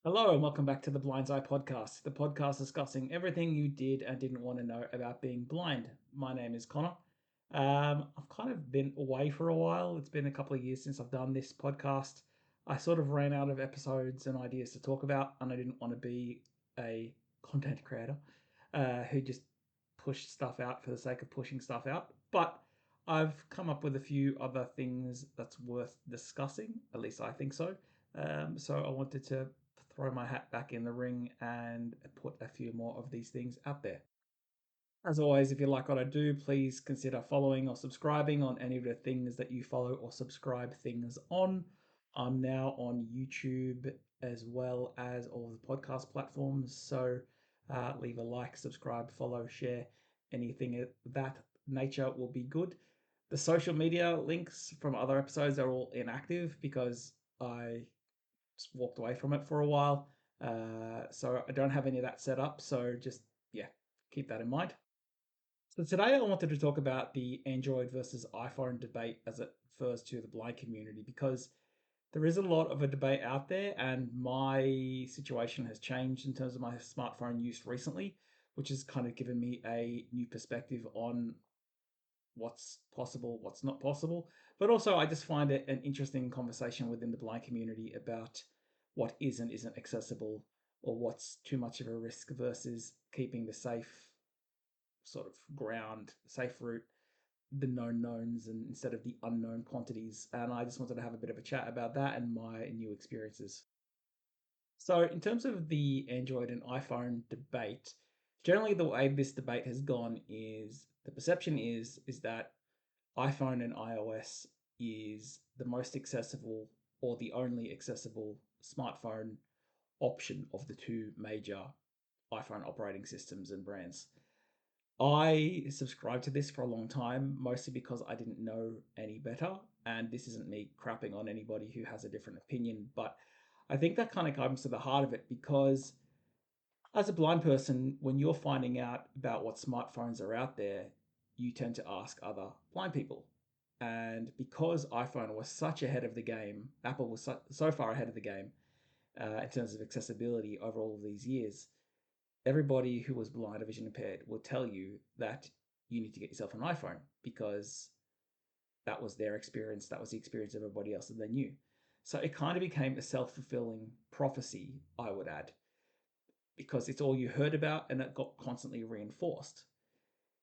Hello and welcome back to the Blindseyepodcast, the podcast discussing everything you did and didn't want to know about being blind. My name is Connor. I've kind of been away for a while. It's been a couple of years since I've done this podcast. I sort of ran out of episodes and ideas to talk about, and I didn't want to be a content creator who just pushed stuff out for the sake of pushing stuff out. But I've come up with a few other things that's worth discussing. At least I think so. So I wanted to throw my hat back in the ring and put a few more of these things out there. As always, if you like what I do, please consider following or subscribing on any of the things that you follow or subscribe things on. I'm now on YouTube as well as all the podcast platforms. So leave a like, subscribe, follow, share, anything of that nature will be good. The social media links from other episodes are all inactive because I just walked away from it for a while. So I don't have any of that set up. So just, yeah, keep that in mind. So today I wanted to talk about the Android versus iPhone debate as it refers to the blind community because there is a lot of a debate out there, and my situation has changed in terms of my smartphone use recently, which has kind of given me a new perspective on what's possible, what's not possible. But also, I just find it an interesting conversation within the blind community about what is and isn't accessible or what's too much of a risk versus keeping the safe sort of ground, safe route, the known knowns and instead of the unknown quantities. And I just wanted to have a bit of a chat about that and my new experiences. So, in terms of the Android and iPhone debate, generally the way this debate has gone is the perception is that iPhone and iOS is the most accessible or the only accessible smartphone option of the two major iPhone operating systems and brands. I subscribed to this for a long time, mostly because I didn't know any better. And this isn't me crapping on anybody who has a different opinion, but I think that kind of comes to the heart of it because as a blind person, when you're finding out about what smartphones are out there, you tend to ask other blind people. And because iPhone was such ahead of the game, Apple was so far ahead of the game in terms of accessibility over all of these years, everybody who was blind or vision impaired will tell you that you need to get yourself an iPhone because that was their experience. That was the experience of everybody else that they knew. So it kind of became a self fulfilling prophecy, I would add, because it's all you heard about and it got constantly reinforced.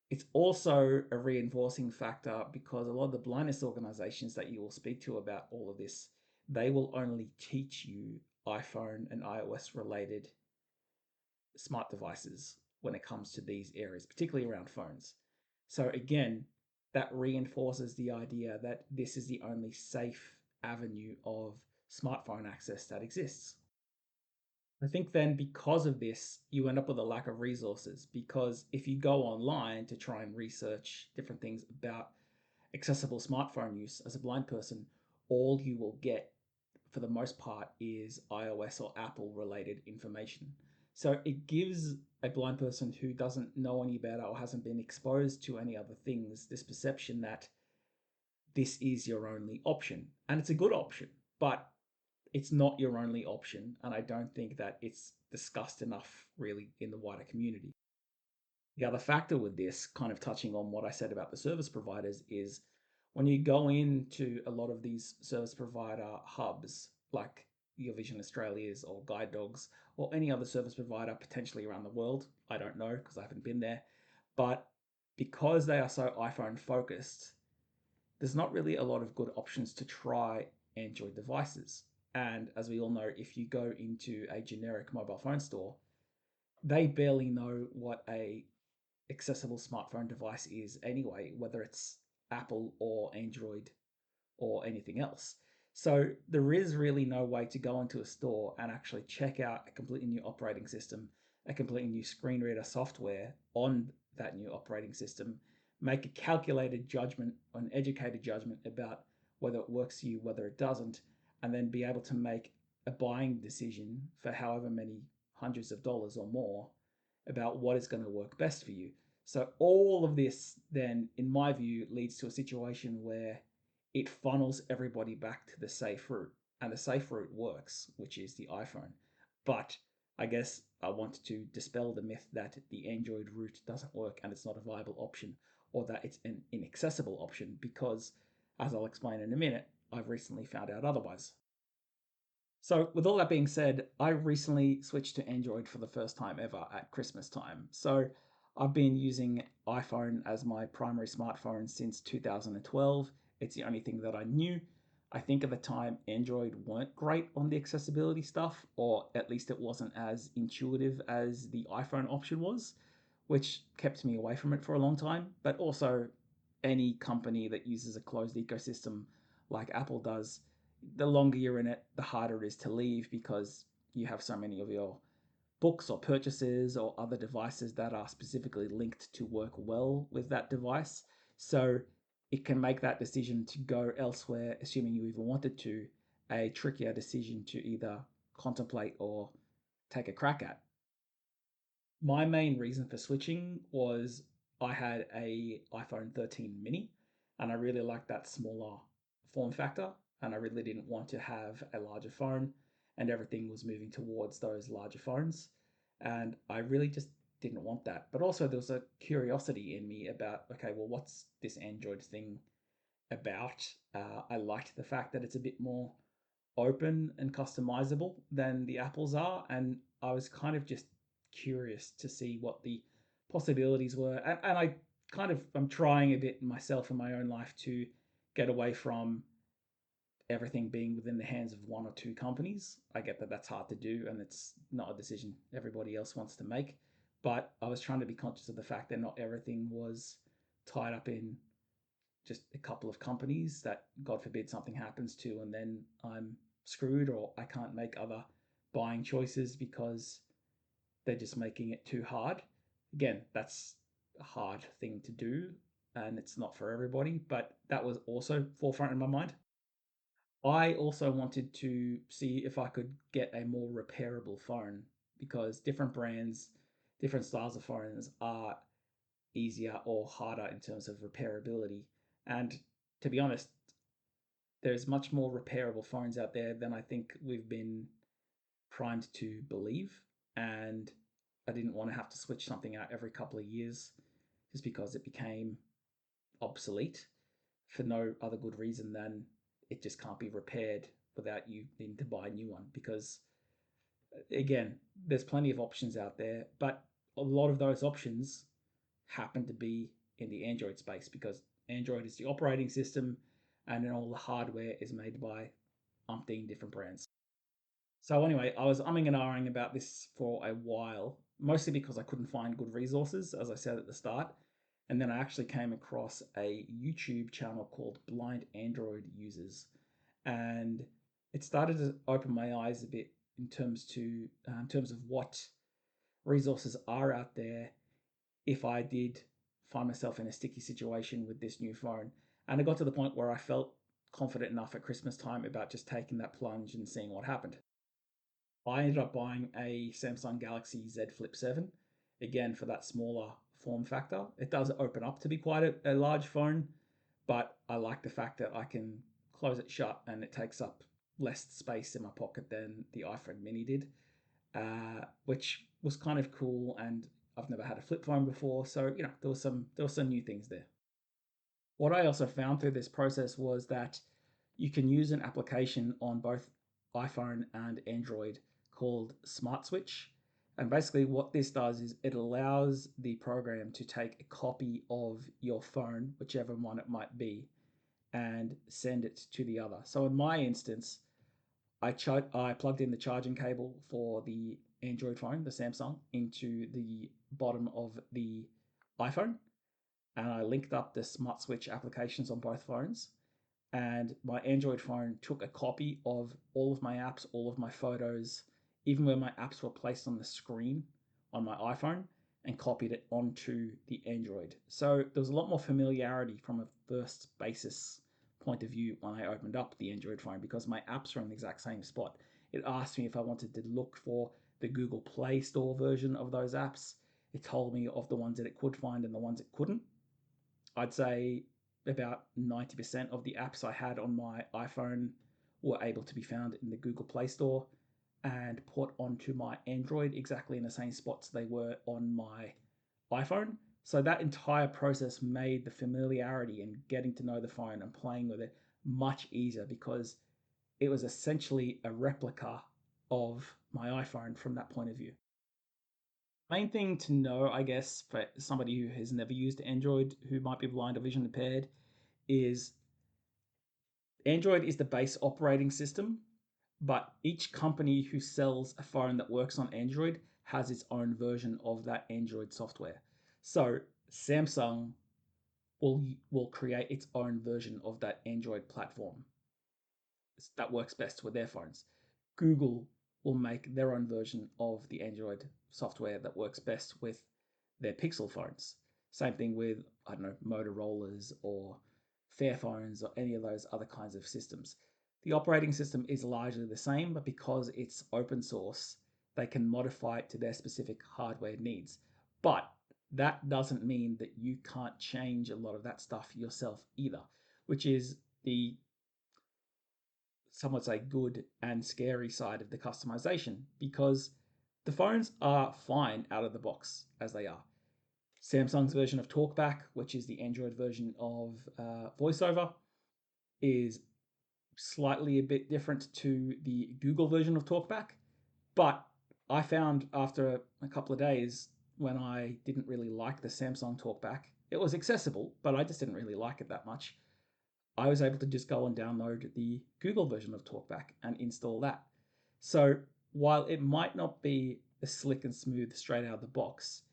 It's also a reinforcing factor because a lot of the blindness organizations that you will speak to about all of this, they will only teach you iPhone and iOS related smart devices when it comes to these areas, particularly around phones. So again, that reinforces the idea that this is the only safe avenue of smartphone access that exists. I think then because of this, you end up with a lack of resources because if you go online to try and research different things about accessible smartphone use as a blind person, all you will get for the most part is iOS or Apple related information. So it gives a blind person who doesn't know any better or hasn't been exposed to any other things this perception that this is your only option. And it's a good option, but it's not your only option. And I don't think that it's discussed enough really in the wider community. The other factor with this, kind of touching on what I said about the service providers, is when you go into a lot of these service provider hubs, like Your Vision Australia's or Guide Dogs or any other service provider potentially around the world, I don't know because I haven't been there, but because they are so iPhone focused, there's not really a lot of good options to try Android devices. And as we all know, if you go into a generic mobile phone store, they barely know what a accessible smartphone device is anyway, whether it's Apple or Android or anything else. So there is really no way to go into a store and actually check out a completely new operating system, a completely new screen reader software on that new operating system, make a calculated judgment, an educated judgment about whether it works for you, whether it doesn't, and then be able to make a buying decision for however many hundreds of dollars or more about what is going to work best for you. So all of this then, in my view, leads to a situation where it funnels everybody back to the safe route. And the safe route works, which is the iPhone. But I guess I want to dispel the myth that the Android route doesn't work and it's not a viable option, or that it's an inaccessible option, because, as I'll explain in a minute, I've recently found out otherwise. So, with all that being said, I recently switched to Android for the first time ever at Christmas time. So, I've been using iPhone as my primary smartphone since 2012. It's the only thing that I knew. I think at the time, Android weren't great on the accessibility stuff, or at least it wasn't as intuitive as the iPhone option was, which kept me away from it for a long time. But also, any company that uses a closed ecosystem like Apple does, the longer you're in it, the harder it is to leave, because you have so many of your books or purchases or other devices that are specifically linked to work well with that device. So it can make that decision to go elsewhere, assuming you even wanted to, a trickier decision to either contemplate or take a crack at. My main reason for switching was I had a iPhone 13 mini and I really liked that smaller form factor, and I really didn't want to have a larger phone, and everything was moving towards those larger phones, and I really just didn't want that. But also there was a curiosity in me about, okay, well, what's this Android thing about? I liked the fact that it's a bit more open and customizable than the Apples are, and I was kind of just curious to see what the possibilities were. And I kind of I'm trying a bit myself in my own life to get away from everything being within the hands of one or two companies. I get that that's hard to do, and it's not a decision everybody else wants to make. But I was trying to be conscious of the fact that not everything was tied up in just a couple of companies that, God forbid, something happens to, and then I'm screwed, or I can't make other buying choices because they're just making it too hard. Again, that's a hard thing to do, and it's not for everybody, but that was also forefront in my mind. I also wanted to see if I could get a more repairable phone, because different brands, different styles of phones are easier or harder in terms of repairability. And to be honest, there's much more repairable phones out there than I think we've been primed to believe. And I didn't want to have to switch something out every couple of years just because it became obsolete for no other good reason than it just can't be repaired without you needing to buy a new one. Because again, there's plenty of options out there, but a lot of those options happen to be in the Android space, because Android is the operating system and then all the hardware is made by umpteen different brands. So anyway, I was umming and ahhing about this for a while, mostly because I couldn't find good resources, as I said at the start. And then I actually came across a YouTube channel called Blind Android Users, and it started to open my eyes a bit in terms of what resources are out there if I did find myself in a sticky situation with this new phone. And it got to the point where I felt confident enough at Christmas time about just taking that plunge and seeing what happened. I ended up buying a Samsung Galaxy Z Flip 7, again for that smaller form factor. It does open up to be quite a large phone, but I like the fact that I can close it shut and it takes up less space in my pocket than the iPhone mini did, which was kind of cool. And I've never had a flip phone before, so there was some new things there. What I also found through this process was that you can use an application on both iPhone and Android called Smart Switch. And basically, what this does is it allows the program to take a copy of your phone, whichever one it might be, and send it to the other. So in my instance, I plugged in the charging cable for the Android phone, the Samsung, into the bottom of the iPhone, and I linked up the Smart Switch applications on both phones. And my Android phone took a copy of all of my apps, all of my photos, even where my apps were placed on the screen on my iPhone, and copied it onto the Android. So there was a lot more familiarity from a first basis point of view when I opened up the Android phone, because my apps were in the exact same spot. It asked me if I wanted to look for the Google Play Store version of those apps. It told me of the ones that it could find and the ones it couldn't. I'd say about 90% of the apps I had on my iPhone were able to be found in the Google Play Store, and put onto my Android exactly in the same spots they were on my iPhone. So that entire process made the familiarity and getting to know the phone and playing with it much easier because it was essentially a replica of my iPhone from that point of view. Main thing to know, I guess, for somebody who has never used Android, who might be blind or vision impaired, is Android is the base operating system, but each company who sells a phone that works on Android has its own version of that Android software. So Samsung will create its own version of that Android platform that works best with their phones. Google will make their own version of the Android software that works best with their Pixel phones. Same thing with, I don't know, Motorola's or Fairphones or any of those other kinds of systems. The operating system is largely the same, but because it's open source, they can modify it to their specific hardware needs. But that doesn't mean that you can't change a lot of that stuff yourself either, which is the some would say good and scary side of the customization because the phones are fine out of the box as they are. Samsung's version of TalkBack, which is the Android version of VoiceOver, is slightly a bit different to the Google version of TalkBack. But I found after a couple of days when I didn't really like the Samsung TalkBack, it was accessible, but I just didn't really like it that much. I was able to just go and download the Google version of TalkBack and install that. So while it might not be as slick and smooth straight out of the box,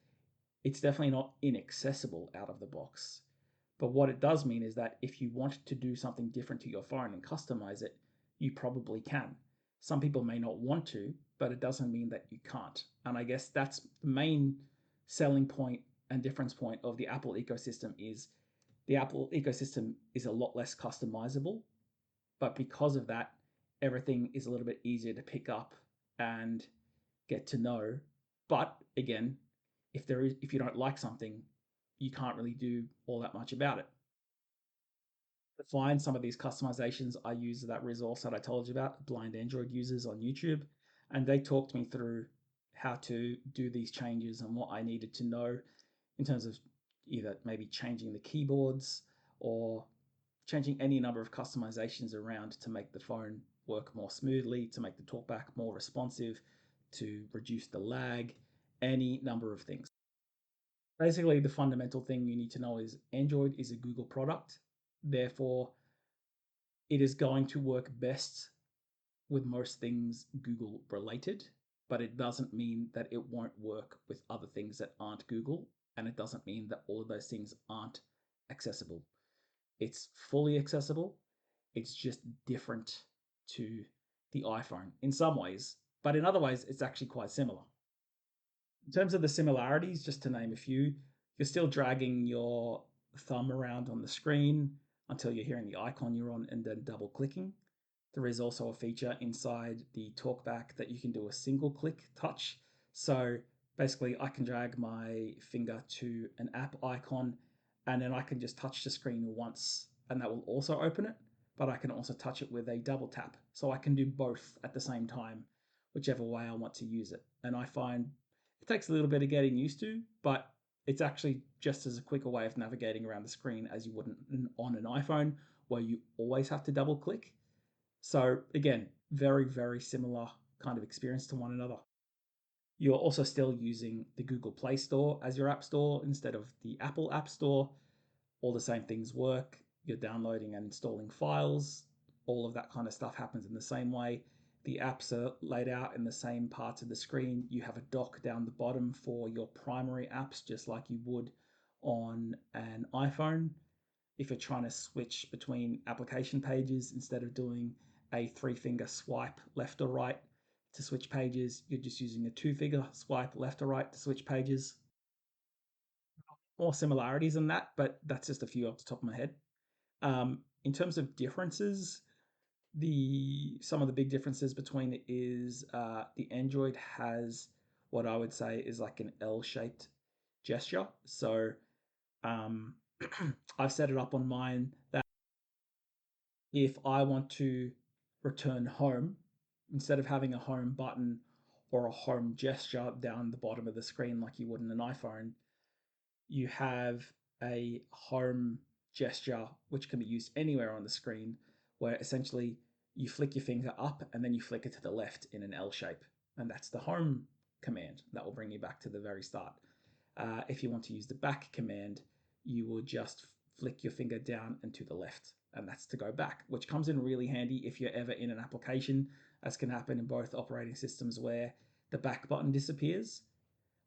it's definitely not inaccessible out of the box. But what it does mean is that if you want to do something different to your phone and customize it, you probably can. Some people may not want to, but it doesn't mean that you can't. And I guess that's the main selling point and difference point of the Apple ecosystem is the Apple ecosystem is a lot less customizable, but because of that, everything is a little bit easier to pick up and get to know. But again, if you don't like something, you can't really do all that much about it. To find some of these customizations, I use that resource that I told you about, Blind Android Users on YouTube, and they talked me through how to do these changes and what I needed to know in terms of either maybe changing the keyboards or changing any number of customizations around to make the phone work more smoothly, to make the talkback more responsive, to reduce the lag, any number of things. Basically, the fundamental thing you need to know is Android is a Google product. Therefore, it is going to work best with most things Google related, but it doesn't mean that it won't work with other things that aren't Google. And it doesn't mean that all of those things aren't accessible. It's fully accessible. It's just different to the iPhone in some ways, but in other ways, it's actually quite similar. In terms of the similarities, just to name a few, you're still dragging your thumb around on the screen until you're hearing the icon you're on and then double clicking. There is also a feature inside the TalkBack that you can do a single click touch. So basically, I can drag my finger to an app icon and then I can just touch the screen once and that will also open it. But I can also touch it with a double tap. So I can do both at the same time, whichever way I want to use it. And I find it takes a little bit of getting used to, but it's actually just as a quicker way of navigating around the screen as you would on an iPhone, where you always have to double click. So again, very, very similar kind of experience to one another. You're also still using the Google Play Store as your app store instead of the Apple App Store. All the same things work. You're downloading and installing files. All of that kind of stuff happens in the same way. The apps are laid out in the same parts of the screen. You have a dock down the bottom for your primary apps, just like you would on an iPhone. If you're trying to switch between application pages, instead of doing a three-finger swipe left or right to switch pages, you're just using a two-finger swipe left or right to switch pages. More similarities than that, but that's just a few off the top of my head. In terms of differences, some of the big differences between it is the Android has what I would say is like an L-shaped gesture. So um, I've set it up on mine that if I want to return home, instead of having a home button or a home gesture down the bottom of the screen like you would in an iPhone, you have a home gesture which can be used anywhere on the screen, where essentially you flick your finger up and then you flick it to the left in an L shape. And that's the home command. That will bring you back to the very start. If you want to use the back command, you will just flick your finger down and to the left, and that's to go back, which comes in really handy if you're ever in an application, as can happen in both operating systems, where the back button disappears.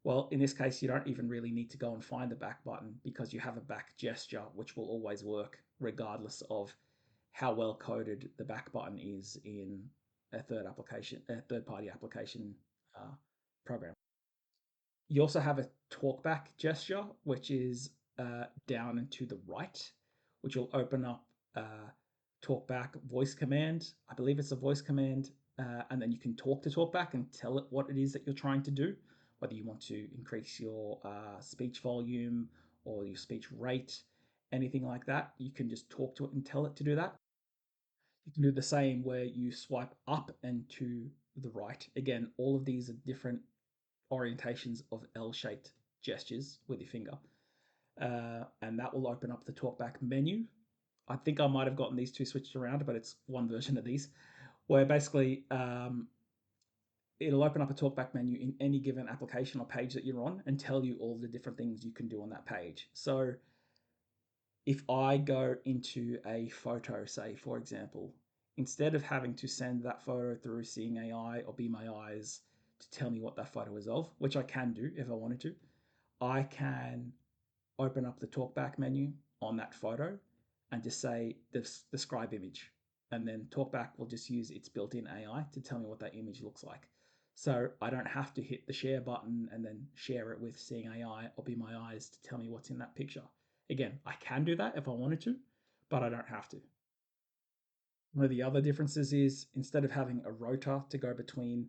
Well, in this case, you don't even really need to go and find the back button because you have a back gesture, which will always work regardless of how well coded the back button is in a third party application uh, program. You also have a talkback gesture, which is down and to the right, which will open up talkback voice command. I believe it's a voice command, and then you can talk to talkback and tell it what it is that you're trying to do, whether you want to increase your speech volume or your speech rate, anything like that. You can just talk to it and tell it to do that. You can do the same where you swipe up and to the right. Again, all of these are different orientations of L-shaped gestures with your finger. And that will open up the talkback menu. I think I might have gotten these two switched around, but it's one version of these, where basically it'll open up a talkback menu in any given application or page that you're on and tell you all the different things you can do on that page. So if I go into a photo, say, for example, instead of having to send that photo through Seeing AI or Be My Eyes to tell me what that photo is of, which I can do if I wanted to, I can open up the talkback menu on that photo and just say describe image. And then talkback will just use its built in AI to tell me what that image looks like. So I don't have to hit the share button and then share it with Seeing AI or Be My Eyes to tell me what's in that picture. Again, I can do that if I wanted to, but I don't have to. One of the other differences is instead of having a rotor to go between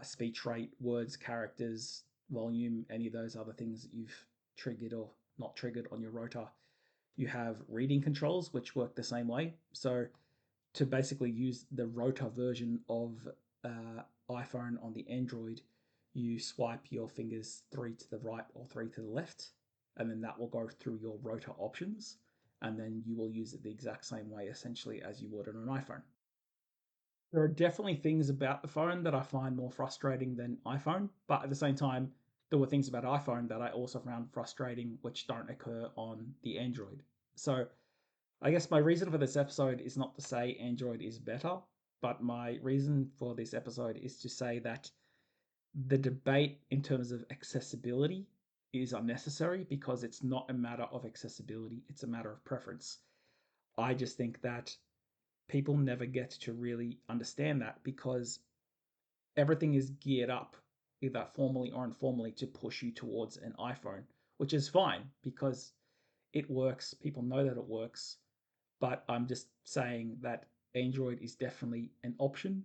speech rate, words, characters, volume, any of those other things that you've triggered or not triggered on your rotor, you have reading controls which work the same way. So to basically use the rotor version of iPhone on the Android, you swipe your fingers three to the right or three to the left, and then that will go through your rotor options, and then you will use it the exact same way essentially as you would on an iPhone. There are definitely things about the phone that I find more frustrating than iPhone, but at the same time, there were things about iPhone that I also found frustrating which don't occur on the Android. So I guess my reason for this episode is not to say Android is better, but my reason for this episode is to say that the debate in terms of accessibility is unnecessary because it's not a matter of accessibility, it's a matter of preference. I just think that people never get to really understand that because everything is geared up, either formally or informally, to push you towards an iPhone, which is fine because it works. People know that it works. But I'm just saying that Android is definitely an option.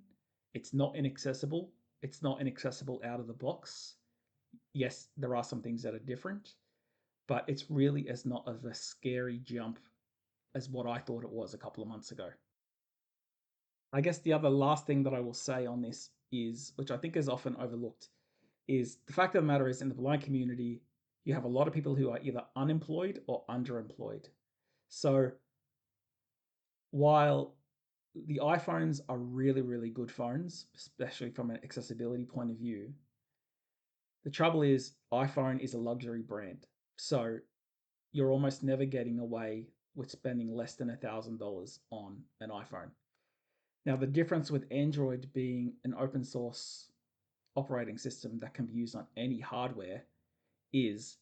It's not inaccessible. It's not inaccessible out of the box. Yes, there are some things that are different, but it's really as not of a scary jump as what I thought it was a couple of months ago. I guess the other last thing that I will say on this is, which I think is often overlooked, is the fact of the matter is in the blind community, you have a lot of people who are either unemployed or underemployed. So while the iPhones are really, really good phones, especially from an accessibility point of view, the trouble is iPhone is a luxury brand. So you're almost never getting away with spending less than $1,000 on an iPhone. Now, the difference with Android being an open source operating system that can be used on any hardware is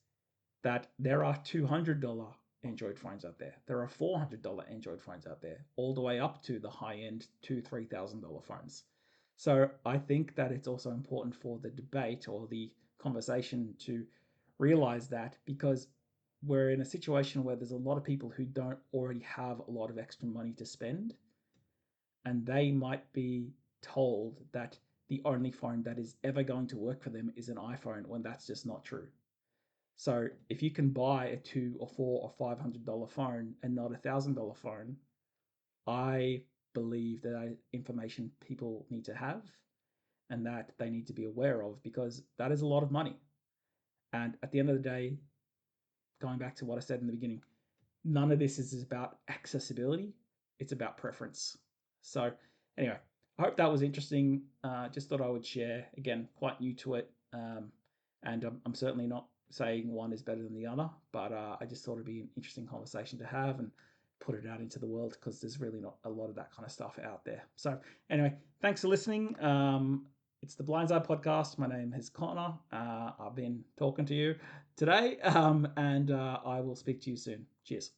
that there are $200 Android phones out there. There are $400 Android phones out there, all the way up to the high end $2,000-$3,000 phones. So I think that it's also important for the debate or the conversation to realize that because we're in a situation where there's a lot of people who don't already have a lot of extra money to spend, and they might be told that the only phone that is ever going to work for them is an iPhone when that's just not true. So if you can buy a $200 or $400 or $500 phone and not $1,000 phone, I believe that information people need to have and that they need to be aware of, because that is a lot of money. And at the end of the day, going back to what I said in the beginning, none of this is about accessibility, it's about preference. So, anyway, I hope that was interesting. Just thought I would share. Again, quite new to it. And I'm certainly not saying one is better than the other, but I just thought it'd be an interesting conversation to have and put it out into the world, because there's really not a lot of that kind of stuff out there. So, anyway, thanks for listening. It's the Blindseye podcast. My name is Connor. I've been talking to you today, and I will speak to you soon. Cheers.